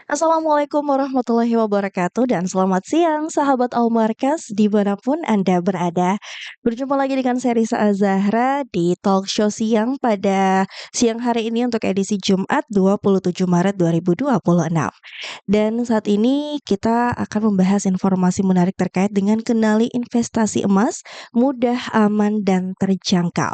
Assalamualaikum warahmatullahi wabarakatuh dan selamat siang sahabat Al-Markas dimanapun Anda berada. Berjumpa lagi dengan saya Risa Azahra di talk show siang pada siang hari ini untuk edisi Jumat 27 Maret 2026. Dan saat ini kita akan membahas informasi menarik terkait dengan kenali investasi emas mudah, aman, dan terjangkau.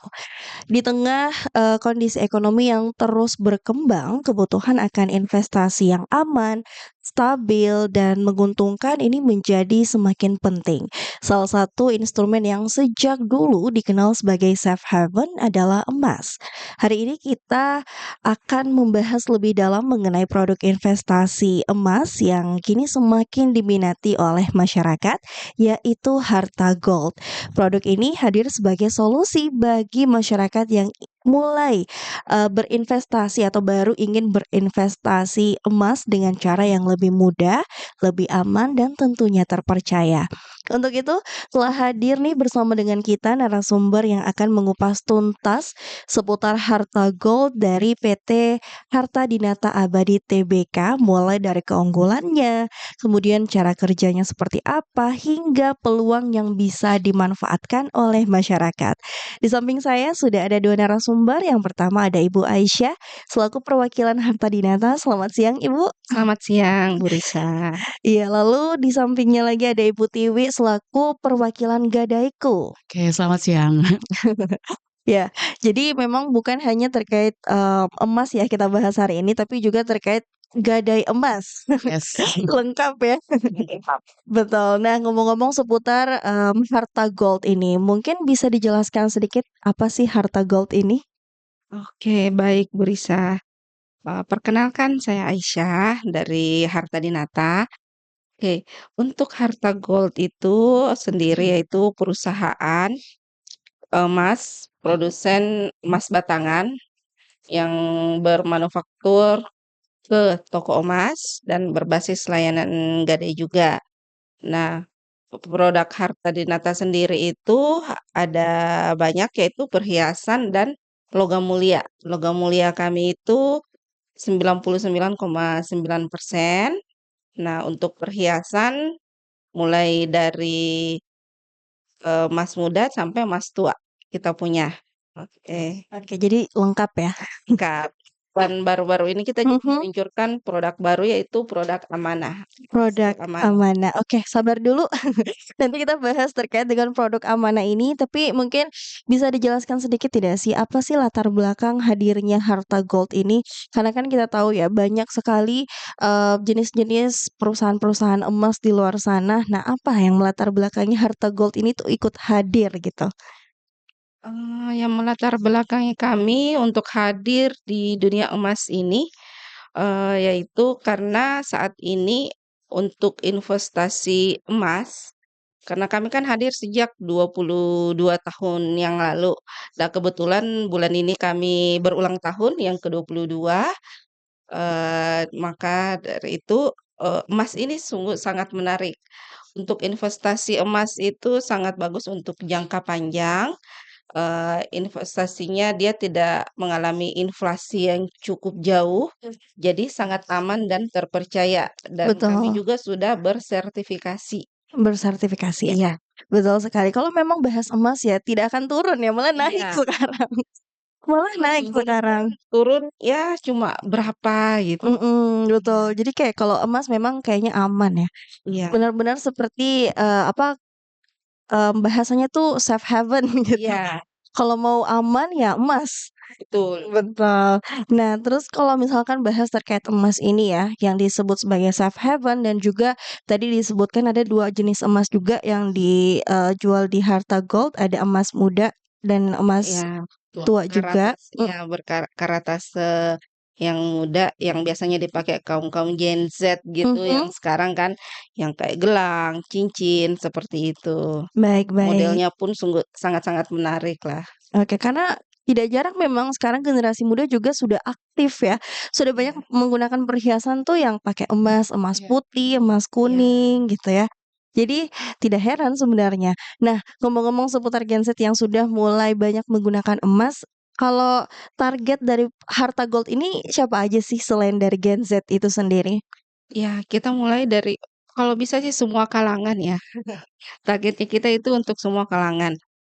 Di tengah, kondisi ekonomi yang terus berkembang, kebutuhan akan investasi yang aman, stabil, dan menguntungkan ini menjadi semakin penting. Salah satu instrumen yang sejak dulu dikenal sebagai safe haven adalah emas. Hari ini kita akan membahas lebih dalam mengenai produk investasi emas yang kini semakin diminati oleh masyarakat, yaitu harta gold. Produk ini hadir sebagai solusi bagi masyarakat yang mulai, berinvestasi atau baru ingin berinvestasi emas dengan cara yang lebih mudah, lebih aman, dan tentunya terpercaya. Untuk itu telah hadir nih bersama dengan kita narasumber yang akan mengupas tuntas seputar harta gold dari PT Harta Dinata Abadi Tbk, mulai dari keunggulannya, kemudian cara kerjanya seperti apa, hingga peluang yang bisa dimanfaatkan oleh masyarakat. Di samping saya sudah ada dua narasumber. Yang pertama ada Ibu Aisyah selaku perwakilan Harta Dinata. Selamat siang Ibu. Selamat siang, Bu Risa. Iya, lalu di sampingnya lagi ada Ibu Tiwi selaku perwakilan Gadaiku. Oke, selamat siang. Ya, jadi memang bukan hanya terkait emas ya kita bahas hari ini, tapi juga terkait gadai emas. Yes. Lengkap ya. Betul. Nah, ngomong-ngomong seputar harta gold ini, mungkin bisa dijelaskan sedikit apa sih harta gold ini? Oke, baik Bu Risa. Perkenalkan saya Aisyah dari Harta Dinata. Oke, untuk Harta Gold itu sendiri yaitu perusahaan emas, produsen emas batangan yang bermanufaktur ke toko emas dan berbasis layanan gadai juga. Nah, produk Harta Dinata sendiri itu ada banyak yaitu perhiasan dan logam mulia. Logam mulia kami itu 99,9%. Nah, untuk perhiasan mulai dari emas muda sampai emas tua kita punya. Oke, Oke, jadi lengkap ya. lengkap. Dan baru-baru ini kita juga Mhm. meluncurkan produk baru yaitu produk amanah. Produk Amanah. Amanah. Oke, sabar dulu. Nanti kita bahas terkait dengan produk Amanah ini, tapi mungkin bisa dijelaskan sedikit tidak sih, apa sih latar belakang hadirnya Harta Gold ini? Karena kan kita tahu ya, banyak sekali, jenis-jenis perusahaan-perusahaan emas di luar sana. Nah, apa yang melatar belakangi Harta Gold ini tuh ikut hadir gitu? Yang melatar belakangi kami untuk hadir di dunia emas ini, yaitu karena saat ini untuk investasi emas, karena kami kan hadir sejak 22 tahun yang lalu. Nah, kebetulan bulan ini kami berulang tahun yang ke-22, maka dari itu, emas ini sungguh sangat menarik. Untuk investasi emas itu sangat bagus untuk jangka panjang. Investasinya dia tidak mengalami inflasi yang cukup jauh, jadi sangat aman dan terpercaya, dan kami Betul, juga sudah bersertifikasi. bersertifikasi ya? Iya, Betul sekali. Kalau memang bahas emas ya tidak akan turun ya, malah naik iya, sekarang. Malah kalau naik turun pun sekarang. turun ya cuma berapa gitu. Mhm, Iya, betul. Jadi kayak kalau emas memang kayaknya aman ya. iya, Benar-benar seperti, apa, bahasanya tuh safe haven gitu. iya, Kalau mau aman ya emas. betul. Betul. Nah, terus kalau misalkan bahas terkait emas ini ya, yang disebut sebagai safe haven dan juga tadi disebutkan ada 2 jenis emas juga yang dijual di Harta Gold, ada emas muda dan Iya, emas betul. tua juga. Karatas, ya karatase yang muda yang biasanya dipakai kaum-kaum Gen Z gitu, yang Mhm, sekarang kan yang kayak gelang, cincin, seperti itu. baik baik. Modelnya pun sungguh sangat-sangat menarik lah. Oke, karena tidak jarang memang sekarang generasi muda juga sudah aktif ya, sudah banyak Iya, menggunakan perhiasan tuh yang pakai emas, emas iya, putih, emas iya, kuning gitu ya. Jadi tidak heran sebenarnya. Nah, ngomong-ngomong seputar Gen Z yang sudah mulai banyak menggunakan emas, Kalau target dari Harta Gold ini siapa aja sih selain dari Gen Z itu sendiri? Ya, kita mulai dari kalau bisa sih semua kalangan ya. Targetnya kita itu untuk semua kalangan.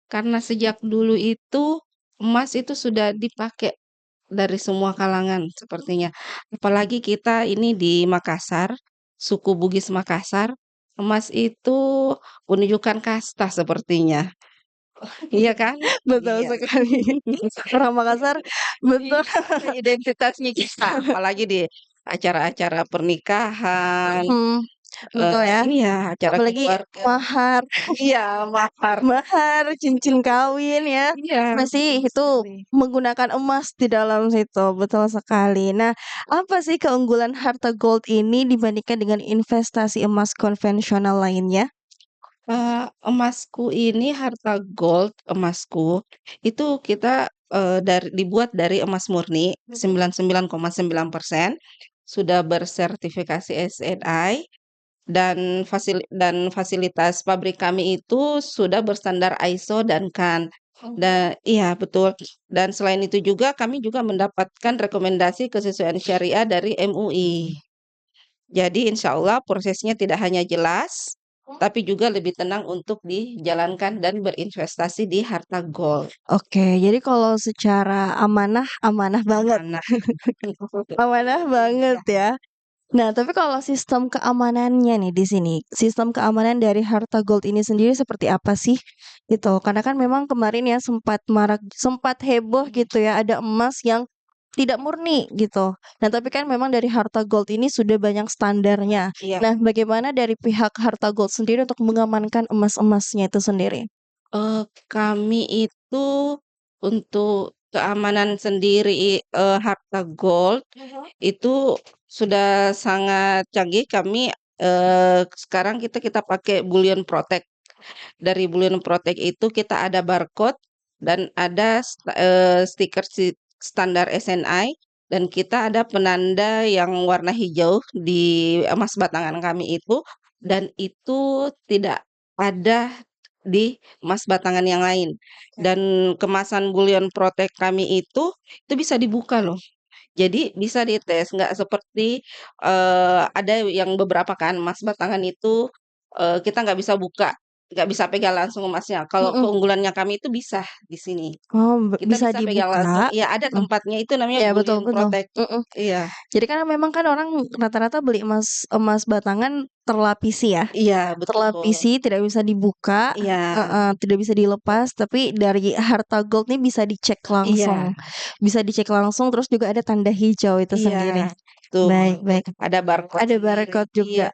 Karena sejak dulu itu emas itu sudah dipakai dari semua kalangan sepertinya. Apalagi kita ini di Makassar, suku Bugis Makassar, emas itu menunjukkan kasta sepertinya. Iya kan? Betul Iya. sekali. Orang Makassar betul. Iya, identitasnya kita, apalagi di acara-acara pernikahan, Mhm, betul ya. iya, acara Apalagi keluarga. mahar Iya, mahar. mahar, cincin kawin ya, Iya, pasti betul itu sekali. menggunakan emas di dalam situ, betul sekali. Nah, apa sih keunggulan harta gold ini dibandingkan dengan investasi emas konvensional lainnya? Emasku ini harta gold emasku, itu kita, dibuat dari emas murni 99,9%, sudah bersertifikasi SNI dan fasilitas pabrik kami itu sudah berstandar ISO dan CAN. Iya betul, dan selain itu juga kami juga mendapatkan rekomendasi kesesuaian syariah dari MUI. Jadi insya Allah prosesnya tidak hanya jelas, tapi juga lebih tenang untuk dijalankan dan berinvestasi di harta gold. Oke, jadi kalau secara amanah, amanah banget. Amanah. Amanah banget Iya. ya. Nah, tapi kalau sistem keamanannya nih di sini, sistem keamanan dari harta gold ini sendiri seperti apa sih? Gitu. Karena kan memang kemarin ya sempat marak, sempat heboh gitu ya, ada emas yang tidak murni gitu. Nah, tapi kan memang dari harta gold ini sudah banyak standarnya. Iya, Nah, bagaimana dari pihak harta gold sendiri untuk mengamankan emas-emasnya itu sendiri? kami itu untuk keamanan sendiri, harta gold itu sudah sangat canggih. Kami, sekarang kita pakai Bullion Protect. Dari Bullion Protect itu kita ada barcode dan ada stiker standar SNI dan kita ada penanda yang warna hijau di emas batangan kami itu dan itu tidak ada di emas batangan yang lain. Dan kemasan Bullion Protect kami itu bisa dibuka loh. Jadi bisa dites, nggak seperti, ada yang beberapa kan emas batangan itu, kita nggak bisa buka, nggak bisa pegang langsung emasnya. Kalau Mhm. keunggulannya kami itu bisa di sini. Oh, Kita bisa bisa pegang langsung dibuka. iya ada Mhm. tempatnya itu namanya Iya, betul Bullion betul. Protect. Mhm. Iya Jadi karena memang kan orang rata-rata beli emas emas batangan terlapisi ya, iya betul. terlapisi tidak bisa dibuka, Iya heeh, tidak bisa dilepas, tapi dari harta gold nih bisa dicek iya langsung, bisa dicek langsung terus juga ada tanda hijau itu iya, sendiri. betul. Baik baik, Ada barcode ada sendiri. barcode Iya juga.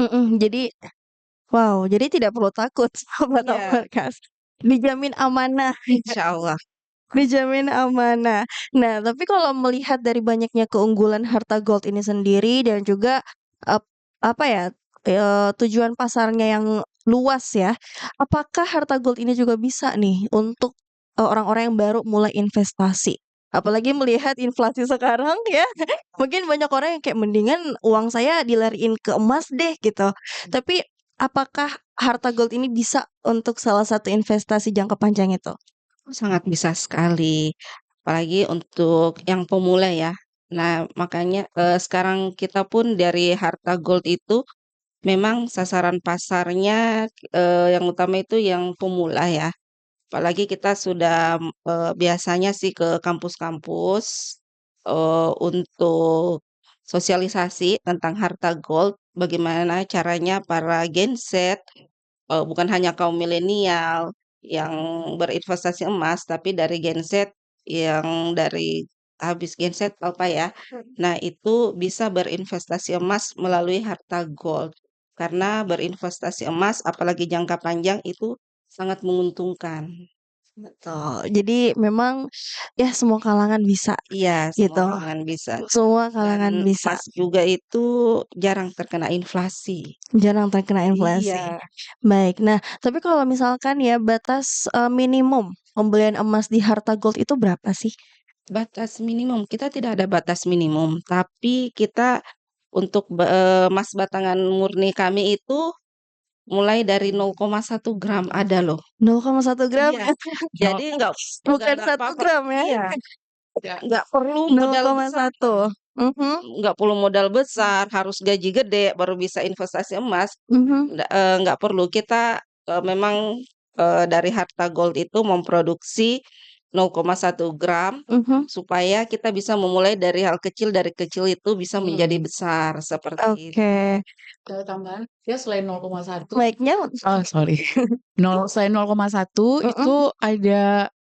Mhm, jadi wow, jadi tidak perlu takut Sobat iya, Amorkas, dijamin amanah. insyaallah. Dijamin amanah. Nah, tapi kalau melihat dari banyaknya keunggulan harta gold ini sendiri dan juga, ep apa ya, tujuan pasarnya yang luas ya, apakah harta gold ini juga bisa nih untuk, orang-orang yang baru mulai investasi? Apalagi melihat inflasi sekarang ya, mungkin banyak orang yang kayak, "Mendingan uang saya dilariin ke emas deh," gitu. Tapi apakah harta gold ini bisa untuk salah satu investasi jangka panjang itu? Sangat bisa sekali, apalagi untuk yang pemula ya. Nah, makanya, sekarang kita pun dari harta gold itu memang sasaran pasarnya, yang utama itu yang pemula ya. Apalagi kita sudah, biasanya sih ke kampus-kampus, untuk sosialisasi tentang harta gold, bagaimana caranya para Gen Z, bukan hanya kaum milenial yang berinvestasi emas, tapi dari Gen Z yang dari habis Gen Z apa ya. Nah, itu bisa berinvestasi emas melalui harta gold. Karena berinvestasi emas apalagi jangka panjang itu sangat menguntungkan. Betul. Jadi memang ya semua kalangan bisa Iya, semua gitu. kalangan bisa. Semua Dan kalangan bisa. emas juga itu jarang terkena inflasi. Jarang terkena inflasi. Iya, Baik. Nah, tapi kalau misalkan ya batas, minimum pembelian emas di harta gold itu berapa sih? batas minimum, kita tidak ada batas minimum, tapi kita untuk emas batangan murni kami itu mulai dari 0,1 gram ada loh. 0,1 gram Iya, ya? jadi Bukan nggak 1 apa-apa gram ya? iya, nggak perlu modal besar, 0,1. Mhm, nggak perlu modal besar, harus gaji gede baru bisa investasi emas, mhm, nggak perlu. Kita, memang, dari Harta Gold itu memproduksi 0,1 gram, mhm. supaya kita bisa memulai dari kecil itu bisa menjadi besar, seperti itu. Oke. Ada tambahan, dia selain 0,1 Mic-nya oh sorry, selain 0,1 mhm. itu ada,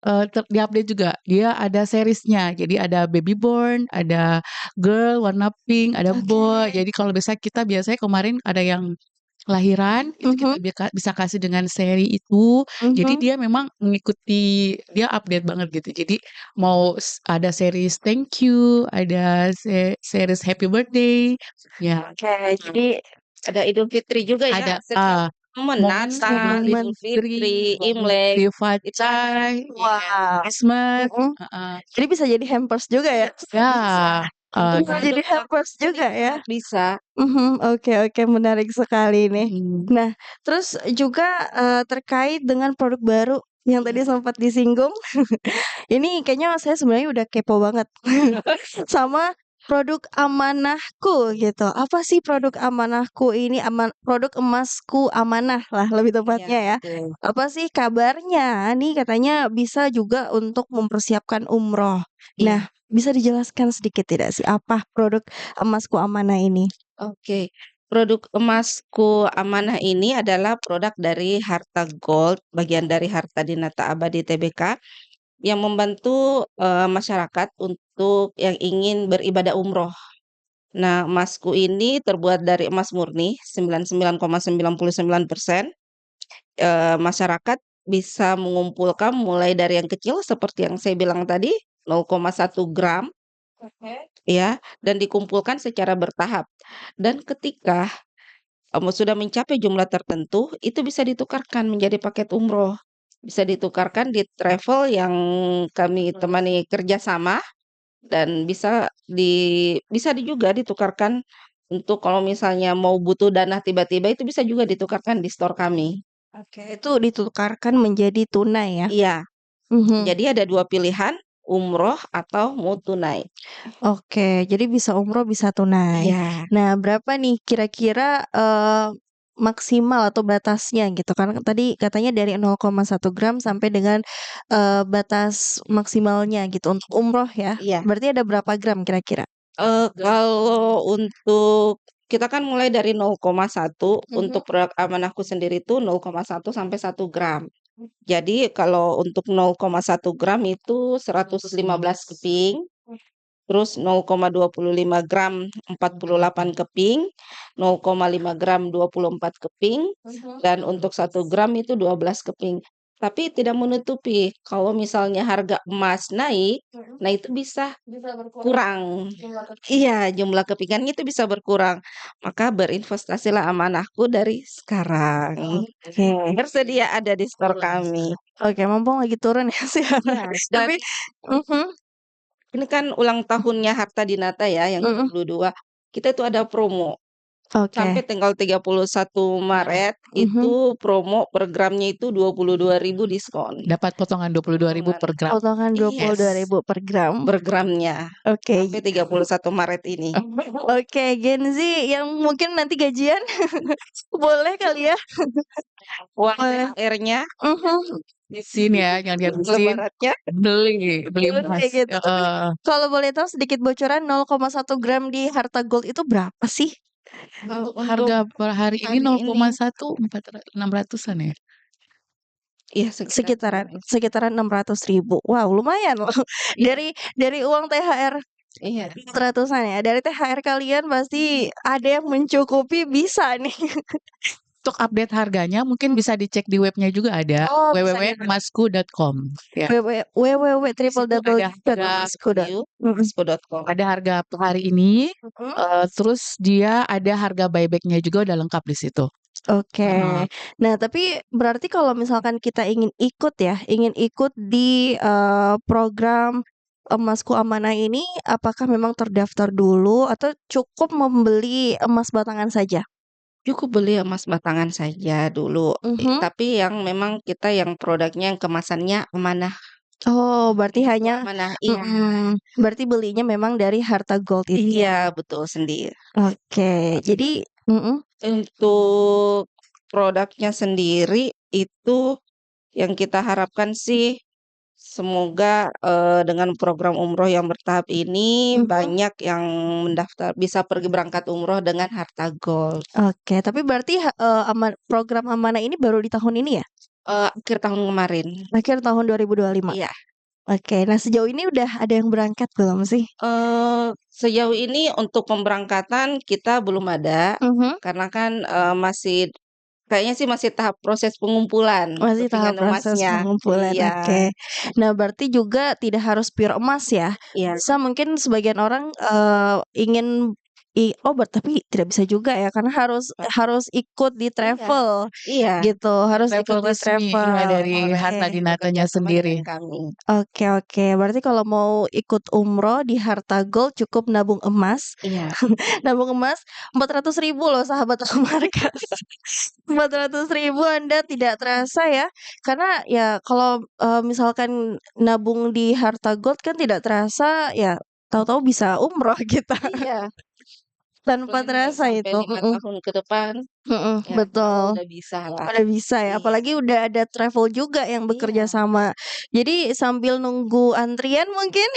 di-update juga, dia ada seriesnya. Jadi ada baby born, ada girl warna pink, ada boy. Oke. Jadi kalau biasanya kemarin ada yang lahiran, itu kita Mhm, bisa kasih dengan seri itu. Jadi mhm. dia memang mengikuti dia update banget gitu. Jadi mau ada series thank you, ada series happy birthday, ya. Oke, jadi Ada Idul Fitri juga ya, Ada, setiap momen momen Natal, momen Idul Fitri, Fitri, Imlek, itu kan Fitri, ya, wow, Christmas, mhm. heeh. Jadi bisa jadi hampers juga ya? Ya, untuk Bisa jadi jadi produk hampers juga ya? bisa. Mhm, oke oke, menarik sekali nih. mhm, Nah, terus juga, terkait dengan produk baru yang tadi Iya. sempat disinggung, ini kayaknya saya sebenarnya udah kepo banget sama produk amanahku gitu. Apa sih produk amanahku ini? Produk emasku amanah lah lebih Iya, tepatnya ya. betul. Apa sih kabarnya? Nih katanya bisa juga untuk mempersiapkan umroh. Iya, Nah, bisa dijelaskan sedikit tidak sih apa produk emasku amanah ini? oke. Produk emasku amanah ini adalah produk dari Harta Gold, bagian dari Harta Dinata Abadi Tbk, yang membantu, masyarakat untuk yang ingin beribadah umroh. Nah, emasku ini terbuat dari emas murni 99,99%. Masyarakat bisa mengumpulkan mulai dari yang kecil seperti yang saya bilang tadi, 0,1 gram Oke. ya, dan dikumpulkan secara bertahap. Dan ketika, sudah mencapai jumlah tertentu, itu bisa ditukarkan menjadi paket umroh. Bisa ditukarkan di travel yang kami temani kerjasama dan bisa juga ditukarkan untuk kalau misalnya mau butuh dana tiba-tiba itu bisa juga ditukarkan di store kami. Oke, itu ditukarkan menjadi tunai ya? Iya, Mhm. jadi ada 2 pilihan, umroh atau mau tunai. Oke, jadi bisa umroh, bisa tunai. Iya, Nah, berapa nih kira-kira, maksimal atau batasnya gitu kan? Tadi katanya dari 0,1 gram sampai dengan, batas maksimalnya gitu untuk umroh ya? iya. Berarti ada berapa gram kira-kira? Kalau untuk kita kan mulai dari 0,1, Mhm. untuk produk amanahku sendiri itu 0,1 sampai 1 gram. Jadi kalau untuk 0,1 gram itu 115 keping, terus 0,25 gram 48 keping, 0,5 gram 24 keping, Mhm. dan untuk 1 gram itu 12 keping. Tapi tidak menutupi kalau misalnya harga emas naik, Mhm. nah itu bisa Bisa berkurang kurang. jumlah keping. Iya, jumlah kepingannya itu bisa berkurang. Maka berinvestasilah amanahku dari sekarang. Oke. Tersedia ada di store kami. Oke, mumpung lagi turun ya sekarang. Iya, dan Tapi mhm, ini kan ulang tahunnya Harta Dinata ya yang mhm. ke-22. Kita itu ada promo. Sampai Oke. tanggal 31 Maret Mhm. itu promo per gramnya itu 22.000 diskon. dapat potongan 22.000 Potongan. per gram. Potongan dua Iya, puluh dua Yes. ribu per gram. per gramnya. Sampai Oke. 31 Maret ini. Oke, Gen Z yang mungkin nanti gajian boleh kali ya? Uang Boleh. THR-nya, Mhm, Habisin ya, jangan dihabisin, lebarannya beli bener emas, kayak gitu. Tapi heeh. kalau boleh tahu sedikit bocoran 0,1 gram di Harta Gold itu berapa sih? untuk Harga per hari ini hari ini 0,1 600-an ya? iya sekitar Sekitaran segitu. sekitaran 600.000. Wow, lumayan loh. Iya, Dari uang THR iya. ratusan ya. Dari THR kalian pasti ada yang mencukupi bisa nih. Untuk update harganya mungkin bisa dicek di webnya juga ada, Oh, bisa di www.emasku.com ya. Di situ ada harga www.www.emasku.com. Mhm, Expo.com. ada harga per hari ini, mhm. terus dia ada harga buyback-nya juga udah lengkap di situ. Oke. Heeh. Nah, tapi berarti kalau misalkan kita ingin ikut ya, ingin ikut di, program Emasku Amanah ini, apakah memang terdaftar dulu atau cukup membeli emas batangan saja? Cukup beli emas batangan saja dulu, Mhm. tapi yang memang kita yang produknya yang kemasannya amanah Oh, berarti itu hanya amanah iya. berarti belinya memang dari Harta Gold itu Iya, ya? betul sendiri. Oke, jadi Untuk produknya sendiri itu yang kita harapkan sih semoga, dengan program umroh yang bertahap ini mhm. banyak yang bisa pergi berangkat umroh dengan harta gold. Oke, tapi berarti program amanah ini baru di tahun ini ya? Akhir tahun kemarin. Akhir tahun 2025? Iya, Oke, nah sejauh ini udah ada yang berangkat belum sih? sejauh ini untuk pemberangkatan kita belum ada, Mhm. karena kan, kayaknya sih masih tahap proses pengumpulan Masih tahap kepingan proses emasnya. pengumpulan, Iya oke. Nah, berarti juga tidak harus pure emas ya? iya Bisa mungkin sebagian orang, ingin tapi tidak bisa juga ya, karena harus Kak, harus ikut di iya travel iya, gitu, harus Travel ikut di resmi, iya travel, dari Harta oke. Dinatanya bekerja sama sendiri. dengan kami. Oke oke, berarti kalau mau ikut umroh di Harta Gold cukup nabung emas. Iya, Nabung emas 400.000 loh sahabat Markas. 400.000 Anda tidak terasa ya, karena ya kalau, misalkan nabung di Harta Gold kan tidak terasa ya tahu-tahu bisa umroh kita iya, tanpa paling nggak terasa sampai itu, 5 tahun ke depan, ya insyaallah betul. udah bisalah. Udah bisa ya, Iya apalagi udah ada travel juga yang bekerja iya, sama. Jadi sambil nunggu antrian mungkin,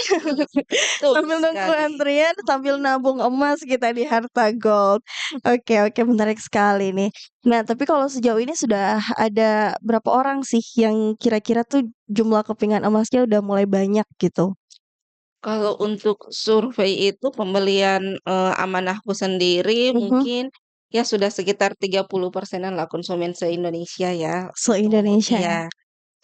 betul sambil nunggu sekali. antrian, sambil nabung emas kita di Harta Gold. Oke oke, menarik sekali nih. Nah, tapi kalau sejauh ini sudah ada berapa orang sih yang kira-kira tuh jumlah kepingan emasnya udah mulai banyak gitu? Kalau untuk survei itu pembelian, amanahku sendiri Mhm, mungkin ya sudah sekitar 30%-an lah konsumen se-Indonesia ya untuk se-Indonesia ya? iya,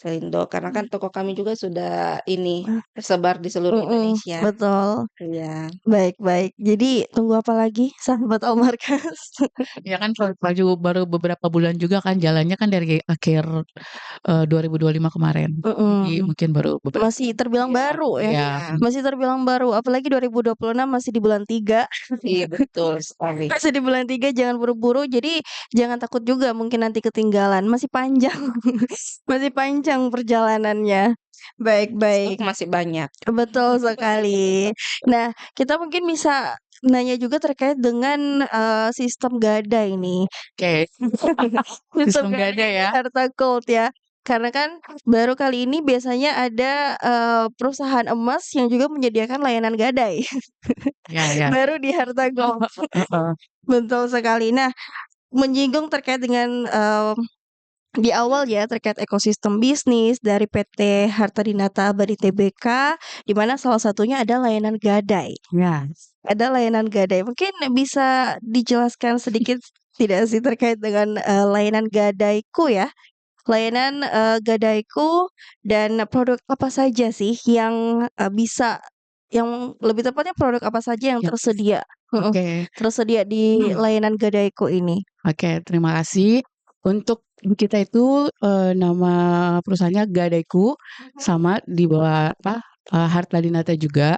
se-Indo karena kan toko kami juga sudah ini, tersebar di seluruh Indonesia. Betul. Iya. Baik baik. Jadi tunggu apa lagi sahabat Almarkas? Ya kan baru beberapa bulan juga kan jalannya kan dari akhir 2025 kemarin. Jadi Mhm. mungkin baru beberapa Masih terbilang Iya baru ya, ya. iya masih terbilang baru, apalagi 2026 masih di bulan 3. iya betul sekali. Masih di bulan 3 jangan buru-buru, jadi jangan takut juga mungkin nanti ketinggalan, masih panjang, masih panjang perjalanannya. Baik Stok baik, masih banyak. betul sekali. Nah, kita mungkin bisa nanya juga terkait dengan, sistem gadai nih. Oke, Sistem sistem gadai gada di ya. Harta Gold ya. Karena kan baru kali ini biasanya ada, perusahaan emas yang juga menyediakan layanan gadai, Ya ya. baru di Harta Gold. Heeh. Betul sekali. Nah, menyinggung terkait dengan, di awal ya terkait ekosistem bisnis dari PT Harta Dinata Abadi Tbk, di mana salah satunya ada layanan gadai. Ya. Ada layanan gadai, mungkin bisa dijelaskan sedikit tidak sih terkait dengan, layanan gadaiku ya? Layanan, gadaiku dan produk apa saja sih yang, yang lebih tepatnya produk apa saja yang Ya. tersedia Oke. tersedia di layanan gadaiku ini? Oke, terima kasih. Untuk di kita itu, nama perusahaannya Gadaiku, sama di bawah apa, Harta Dinata juga.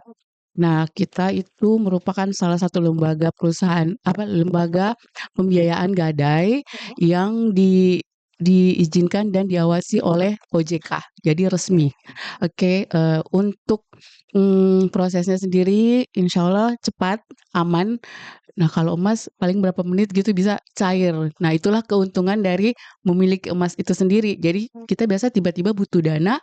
Nah, kita itu merupakan salah satu lembaga perusahaan lembaga pembiayaan gadai yang diizinkan dan diawasi oleh OJK, jadi resmi. Oke, untuk, prosesnya sendiri insyaallah cepat, aman. Nah, kalau emas paling berapa menit gitu bisa cair. Nah, itulah keuntungan dari memiliki emas itu sendiri. Jadi kita biasa tiba-tiba butuh dana,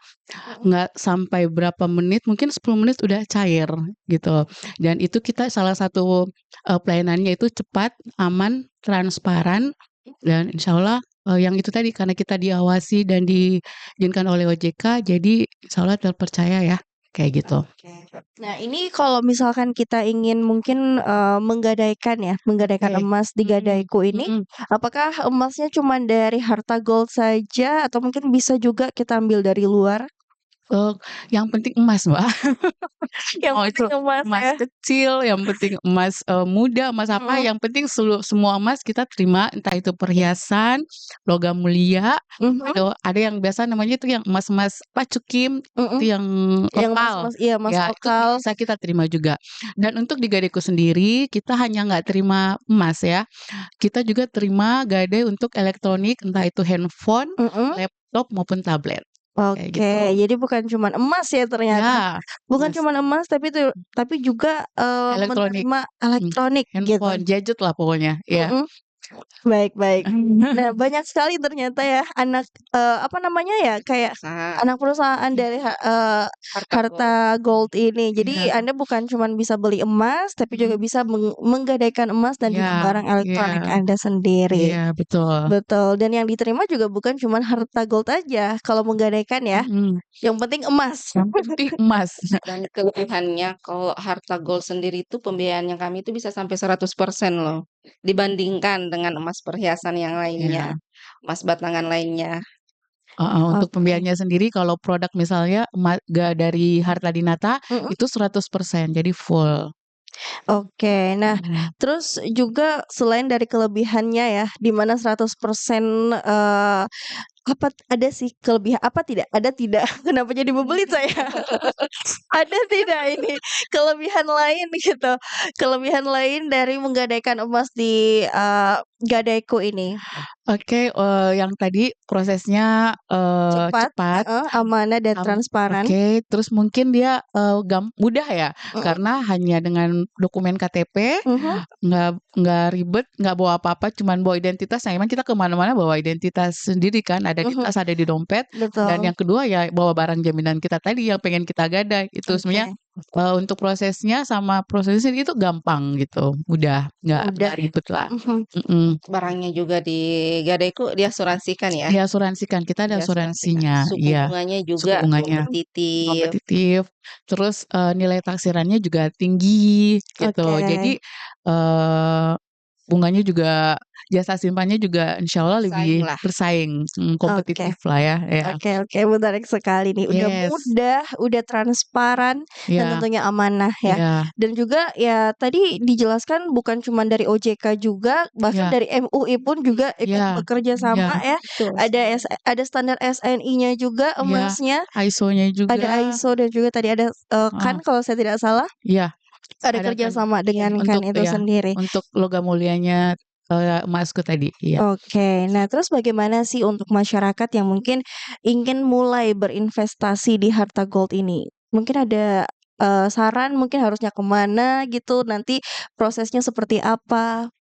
nggak sampai berapa menit, mungkin 10 menit udah cair gitu. Dan itu kita salah satu, pelayanannya itu cepat, aman, transparan, dan insyaallah, yang itu tadi karena kita diawasi dan diizinkan oleh OJK, jadi insyaallah terpercaya ya, kayak gitu. Oke. Nah, ini kalau misalkan kita ingin mungkin, menggadaikan Oke. emas di Mhm gadaiku ini, mhm. apakah emasnya cuma dari Harta Gold saja atau mungkin bisa juga kita ambil dari luar? Eee, yang penting emas, Mbak. Yang Mau itu penting emas emas ya. kecil, yang penting emas, muda, emas apa, Mhm. yang penting semua emas kita terima, entah itu perhiasan, logam mulia, Mhm. ada yang biasa namanya itu yang emas-emas apa, cukim, Mhm. itu yang Yang lokal. emas-emas iya, emas Ya, itu lokal. bisa kita terima juga. Dan untuk di Gadeku sendiri, kita hanya nggak terima emas ya, kita juga terima gadai untuk elektronik, entah itu handphone, Mhm. laptop, maupun tablet, kayak Oke, gitu. jadi bukan cuman emas ya ternyata. Ya, Bukan emas. cuman emas tapi juga, Elektronik, menerima elektronik gitu. handphone, gadget lah pokoknya, ya. Mhm. Baik baik. Nah, banyak sekali ternyata ya anak, apa namanya ya, kayak Usaha anak perusahaan dari harta gold. Harta Gold ini. Jadi Iya, Anda bukan cuman bisa beli emas, tapi juga bisa menggadaikan emas dan juga iya, barang elektronik iya, Anda sendiri. iya, betul. Betul, dan yang diterima juga bukan cuman Harta Gold aja kalau menggadaikan ya, Mhm, yang penting emas. yang penting emas. Dan kelebihannya kalau harta gold sendiri itu pembiayaannya kami itu bisa sampai 100% loh, dibandingkan dengan emas perhiasan yang lainnya, Iya, emas batangan lainnya. heeh, untuk Oke. pembiayaannya sendiri kalau produk misalnya dari Harta Dinata Mhm. itu 100%, jadi full. Oke. Nah, Mhm. terus juga selain dari kelebihannya ya, di mana 100%, apa ada sih kelebihan apa tidak? Ada tidak? Kenapa jadi membelit saya? Ada tidak ini kelebihan lain gitu, kelebihan lain dari menggadaikan emas di, Gadaiku ini? Oke, yang tadi prosesnya, Cepat, cepat. heeh, amanah dan transparan. Oke, terus mungkin dia, mudah ya, Mhm. karena hanya dengan dokumen KTP, Mhm. nggak ribet, nggak bawa apa-apa, cuman bawa identitas. Nah, emang kita ke mana-mana bawa identitas sendiri kan, ada di Mhm. tas, ada di dompet. Dan Betul. yang kedua ya bawa barang jaminan kita tadi yang pengen kita gadai. Itu sebenarnya, Oke. untuk prosesnya sama prosesnya itu gampang gitu, mudah, nggak Mudah. ribet lah. Mhm. Mhm. Barangnya juga di Gadaiku diasuransikan ya, Diasuransikan, kita ada diasuransikan. asuransinya, Suku iya, bunganya suku juga bunganya kompetitif. kompetitif, terus, nilai taksirannya juga tinggi gitu. Oke. Jadi, eee, bunganya juga jasa simpannya juga insyaallah Bersaing lebih lah. bersaing, Oke. kompetitif lah ya, ya. Oke, menarik sekali nih. Udah Yes, mudah, udah transparan, dan iya, tentunya amanah ya. iya, Dan juga ya tadi dijelaskan bukan cuma dari OJK juga, bahkan iya, dari MUI pun juga ikut iya, bekerja iya, sama ya. Betul Ada sekali. ada standar SNI-nya juga iya, emasnya, ISO-nya juga, ada ISO dan juga tadi ada heeh, KAN kalau saya tidak salah, iya, ada ada kan, kerjasama dengan KAN untuk itu ya, sendiri. untuk logam mulianya, emasku tadi, iya. Oke, nah terus bagaimana sih untuk masyarakat yang mungkin ingin mulai berinvestasi di harta gold ini? Mungkin ada, saran mungkin harusnya kemana gitu, nanti prosesnya seperti apa?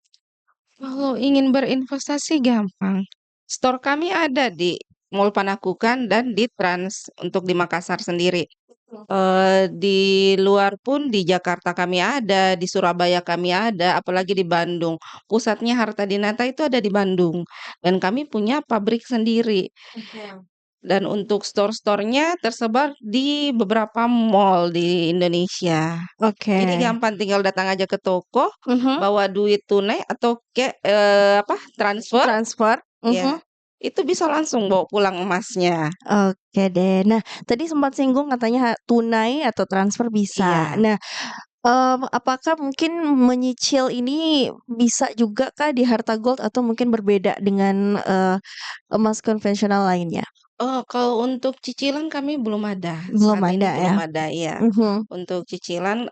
Kalau ingin berinvestasi gampang. Store kami ada di Mall Panakukang dan di Trans untuk di Makassar sendiri. Di luar pun di Jakarta kami ada, di Surabaya kami ada, apalagi di Bandung. Pusatnya Harta Dinata itu ada di Bandung dan kami punya pabrik sendiri. Oke. Dan untuk store-store-nya tersebar di beberapa mall di Indonesia. Jadi Oke. gampang tinggal datang aja ke toko, Mhm. bawa duit tunai atau transfer, Transfer? ya Mhm. itu bisa langsung bawa pulang emasnya. Oke deh. Nah, tadi sempat singgung katanya tunai atau transfer bisa. Iya. Nah, apakah mungkin menyicil ini bisa juga kah di harta gold atau mungkin berbeda dengan, emas konvensional lainnya? Oh, kalau untuk cicilan kami belum ada, Belum saat ini ada ya? belum ada, ya. Mhm. Untuk cicilan,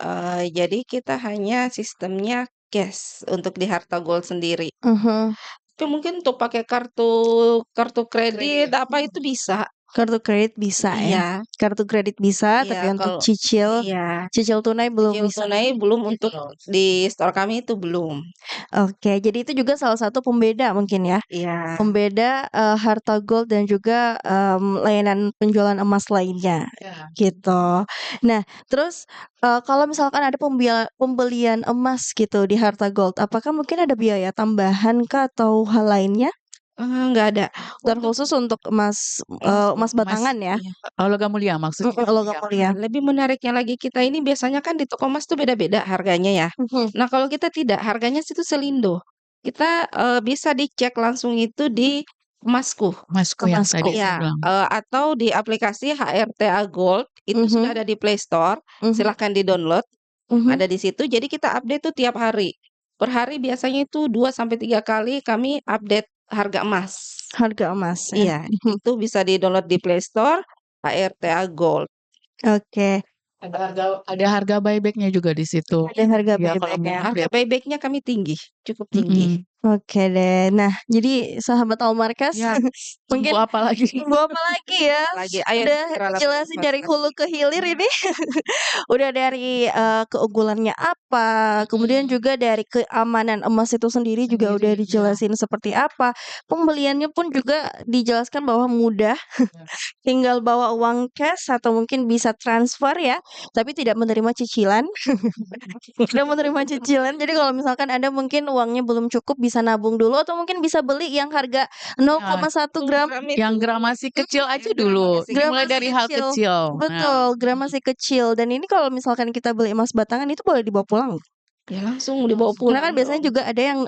jadi kita hanya sistemnya cash untuk di Harta Gold sendiri. Mhm. Tapi mungkin untuk pakai kartu kartu kredit apa itu bisa. Kartu kredit bisa ya? Iya, Kartu kredit bisa, iya tapi untuk kalau cicil iya, cicil tunai belum cicil bisa. tunai belum untuk di store kami itu belum. Oke, jadi itu juga salah satu pembeda mungkin ya? Iya, Pembeda, Harta Gold dan juga, layanan penjualan emas lainnya, Iya. gitu. Nah, terus, kalau misalkan ada pembelian emas gitu di Harta Gold, apakah mungkin ada biaya tambahan kah atau hal lainnya? nggak ada. Untuk Terkhusus untuk emas emas Emas, batangan ya? iya. logam mulia maksudnya? Logam Iya. mulia. Lebih menariknya lagi kita ini biasanya kan di toko emas tuh beda-beda harganya ya. Mhm. Nah, kalau kita tidak, harganya situ selindo. Kita, bisa dicek langsung itu di Emasku. Emasku yang tadi Emasku. saya Ya, bilang. atau di aplikasi HRTA Gold itu sudah Mhm, ada di Play Store, mhm, silahkan di-download, mhm. ada di situ. Jadi kita update tuh tiap hari. Per hari biasanya itu 2 sampai 3 kali kami update harga emas. Harga emas ya? Iya, Mhm, itu bisa di-download di Play Store, HRTA Gold. oke. Ada harga buyback-nya juga di situ. Ada harga Iya, kalau buyback mau ya? Harga update. buyback-nya kami tinggi, cukup tinggi. Mhm. Oke deh. Nah, jadi sahabat Almarkas Ya, tunggu mungkin apa lagi? tunggu apa lagi ya? Lagi ayo Udah segeralah dijelasin dari hulu berinvestasi. ke hilir ini. Udah dari, keunggulannya apa, kemudian Mhm. juga dari keamanan emas itu sendiri juga udah Sendiri, iya. dijelasin seperti apa, pembeliannya pun juga dijelaskan bahwa mudah, Iya. tinggal bawa uang cash atau mungkin bisa transfer ya, tapi tidak menerima cicilan. Tidak menerima cicilan, jadi kalau misalkan Anda mungkin uangnya belum cukup bisa nabung dulu atau mungkin bisa beli yang harga Ya, 0,1 gram. Gram yang itu, gram masih kecil aja yang gram dulu. masih Dimulai Gram masih dari hal kecil. kecil. Nah, Betul, gram masih kecil dan ini kalau misalkan kita beli emas batangan itu boleh dibawa pulang nggak? ya langsung dibawa Karena pulang kan biasanya dong. juga ada yang,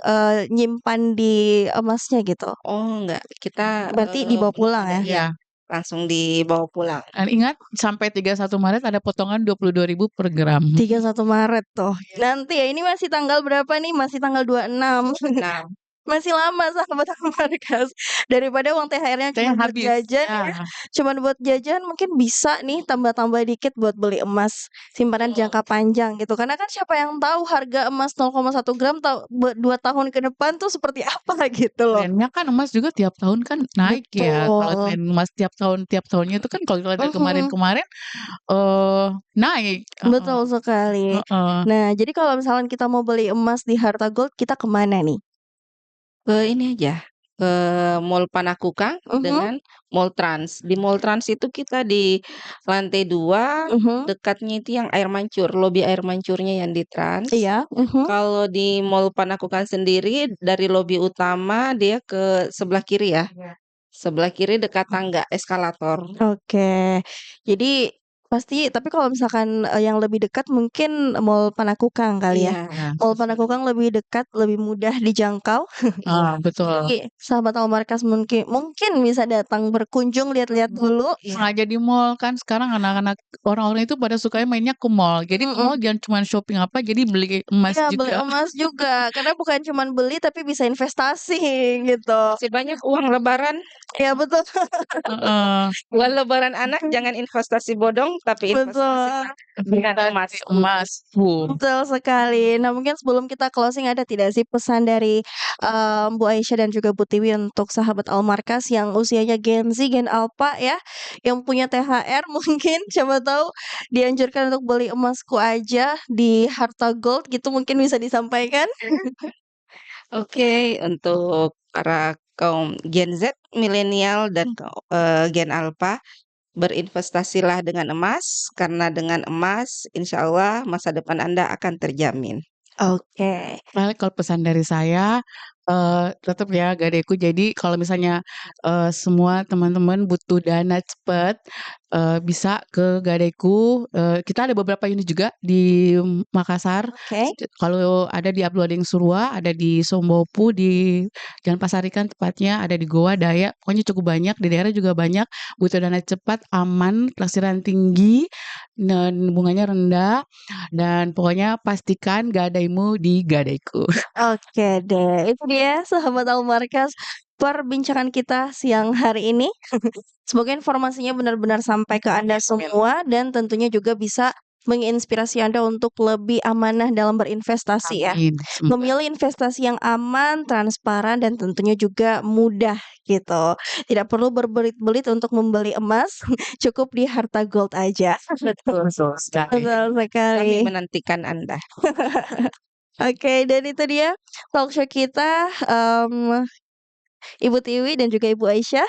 nyimpan di emasnya gitu, Oh enggak, kita, berarti dibawa belum pulang ada ya? iya, iya. langsung dibawa pulang. Dan ingat sampai 31 Maret ada potongan 22.000 per gram. 31 Maret tuh. Iya. Nanti ya ini masih tanggal berapa nih? Masih tanggal 26. Nah, Masih lama sahabat Markas. Daripada uang THR-nya Saya cuma buat habis. jajan ya, Ya. cuman buat jajan mungkin bisa nih tambah-tambah dikit buat beli emas simpanan jangka panjang gitu. Karena kan siapa yang tahu harga emas 0,1 gram 2 tahun ke depan tuh seperti apa gitu loh. Trennya kan emas juga tiap tahun kan naik ya. Kalau Betul. tren emas tiap tahunnya itu kan kalau kita lihat Mhm, kemarin-kemarin naik. Heeh, betul sekali. heeh. Nah, jadi kalau misalkan kita mau beli emas di Harta Gold, kita kemana nih? ke ini aja, ke Mall Panakukang Mhm, dengan Mall Trans. Di Mall Trans itu kita di lantai 2, mhm, dekatnya itu yang air mancur, lobi air mancurnya yang di Trans. iya, mhm. Kalau di Mall Panakukang sendiri dari lobi utama dia ke sebelah kiri ya, Iya. sebelah kiri dekat tangga eskalator. Oke. Jadi pasti tapi kalau misalkan, yang lebih dekat mungkin Mall Panakukang kali ya? Iya, Iya. Mall Panakukang lebih dekat, lebih mudah dijangkau. Ah, betul. Jadi sahabat Almarkas mungkin mungkin bisa datang berkunjung lihat-lihat dulu. iya. Sengaja di mall kan sekarang anak-anak orang-orang itu pada sukanya mainnya ke mall. Jadi ke Mhm. mall jangan cuma shopping apa, jadi beli emas Iya, beli juga. emas juga, karena bukan cuman beli tapi bisa investasi gitu. Masih banyak uang lebaran, Iya betul, Heeh. uang lebaran anak jangan investasi bodong, tapi betul. investasikan dengan Investasi emasku. emas. Betul sekali. Nah, mungkin sebelum kita closing ada tidak sih pesan dari, Bu Aisyah dan juga Bu Tiwi untuk sahabat Almarkas yang usianya Gen Z, Gen Alpha ya, yang punya THR mungkin siapa tahu dianjurkan untuk beli emasku aja di Harta Gold gitu mungkin bisa disampaikan? Oke, untuk para kaum Gen Z, milenial, dan Gen Alpha, berinvestasilah dengan emas, karena dengan emas, insya Allah masa depan Anda akan terjamin. Oke. Paling kalau pesan dari saya, tetap ya gadeku, jadi kalau misalnya, semua teman-teman butuh dana cepet, bisa ke gadeku, kita ada beberapa unit juga di Makassar. Oke. Kalau ada di Abdulwading Surua, ada di Sombopu, di Jalan Pasarikan tepatnya, ada di Goa, Dayak, pokoknya cukup banyak, di daerah juga banyak, butuh dana cepat, aman, pelasiran tinggi, dan bunganya rendah. Dan pokoknya pastikan gadaimu di gadaiku. Oke deh, itu dia sahabat Almarkas perbincangan kita siang hari ini. Semoga informasinya benar-benar sampai ke Anda Amin, amin. semua dan tentunya juga bisa menginspirasi Anda untuk lebih amanah dalam berinvestasi ya. Amin, semoga. Memilih investasi yang aman, transparan, dan tentunya juga mudah gitu. Tidak perlu berbelit-belit untuk membeli emas, cukup di Harta Gold aja. Betul, betul sekali. Betul Kami sekali. menantikan Anda. Oke, dan itu dia talk show kita, Ibu Tiwi dan juga Ibu Aisyah.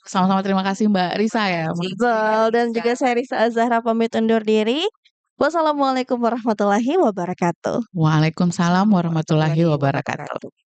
Sama-sama terima kasih Mbak Risa ya. Betul, dan juga saya Risa Azhara pamit undur diri. Wassalamualaikum warahmatullahi wabarakatuh. Waalaikumsalam warahmatullahi Warahmatullahi wabarakatuh. wabarakatuh.